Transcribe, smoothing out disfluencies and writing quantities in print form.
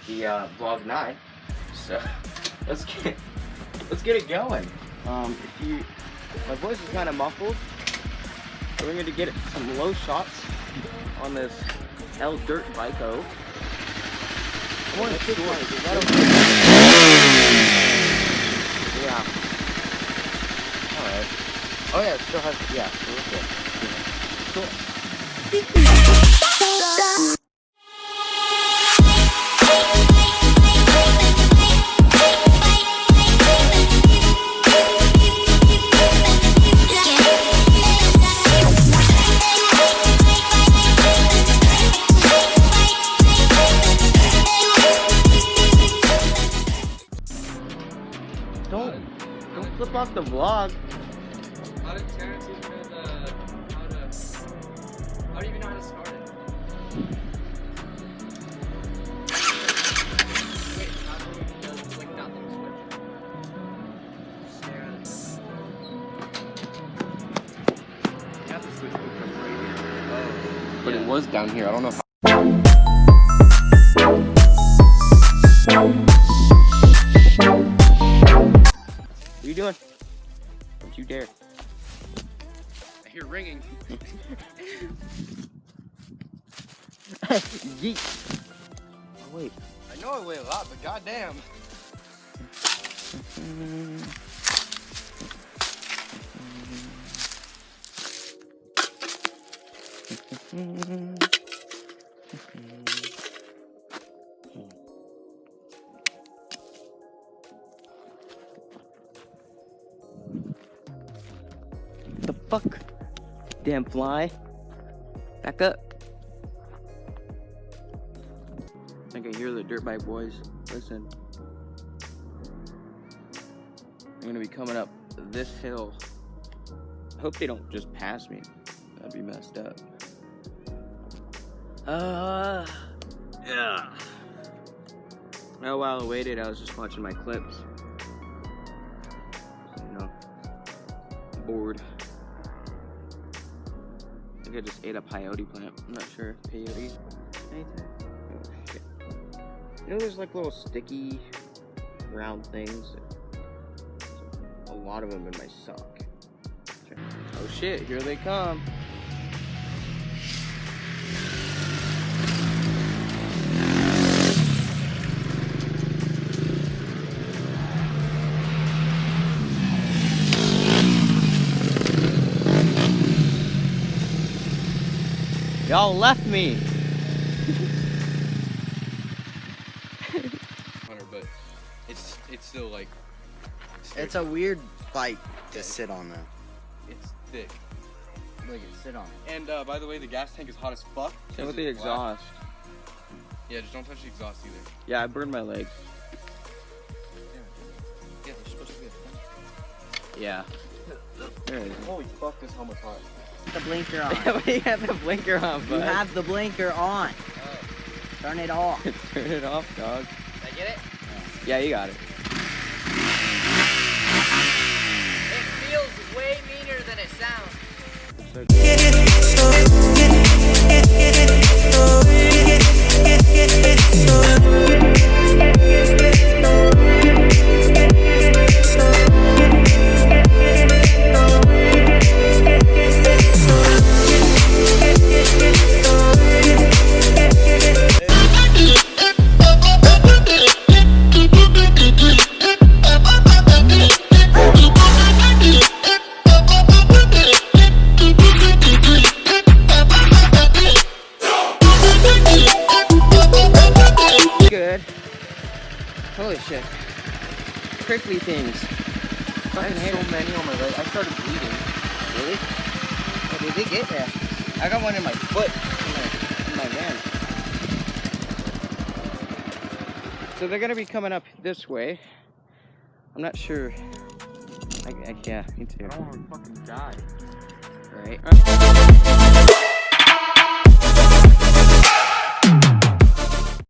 like the vlog 9. So let's get it going. My voice is kind of muffled, so we're going to get some low shots on this L dirt bike-o. I want to yeah. Alright. Oh yeah, it still has, yeah, so we're good. Cool. Don't flip off the vlog. How did Terrence even know how do you even know how to start it? Wait, how do you know like not the switch? Stare at it. You have to switch from right here. Oh. But it was down here. I don't know how. What are you doing? Don't you dare. I hear ringing. Yeet. Oh, wait. I know I weigh a lot, but goddamn. The fuck? Damn fly. Back up. I think I hear the dirt bike boys. Listen. I'm gonna be coming up this hill. I hope they don't just pass me. That'd be messed up. Yeah. Oh, while I waited, I was just watching my clips. You know, bored. I think I just ate a peyote plant. I'm not sure. Peyote? Anything? Oh, shit. You know, there's like little sticky round things. A lot of them in my sock. Oh shit, here they come. Y'all left me. But it's still like. It's a weird bike to sit on though. It's thick. Look, sit on it. And by the way, the gas tank is hot as fuck. Same with the exhaust. Yeah, just don't touch the exhaust either. Yeah, I burned my legs. Yeah, they're supposed to be a thing. Yeah. There it is. Holy fuck, this helmet's hot. The blinker on. You have the blinker on, bud. You have the blinker on. Turn it off. Turn it off, dog. Did I get it? Yeah, you got it. It feels way meaner than it sounds. Good. Holy shit. Prickly things. I had so many on my leg. I started bleeding. Really? How did they get there? I got one in my foot. In my van. So they're gonna be coming up this way. I'm not sure. Yeah, me too. I don't want to fucking die. Right.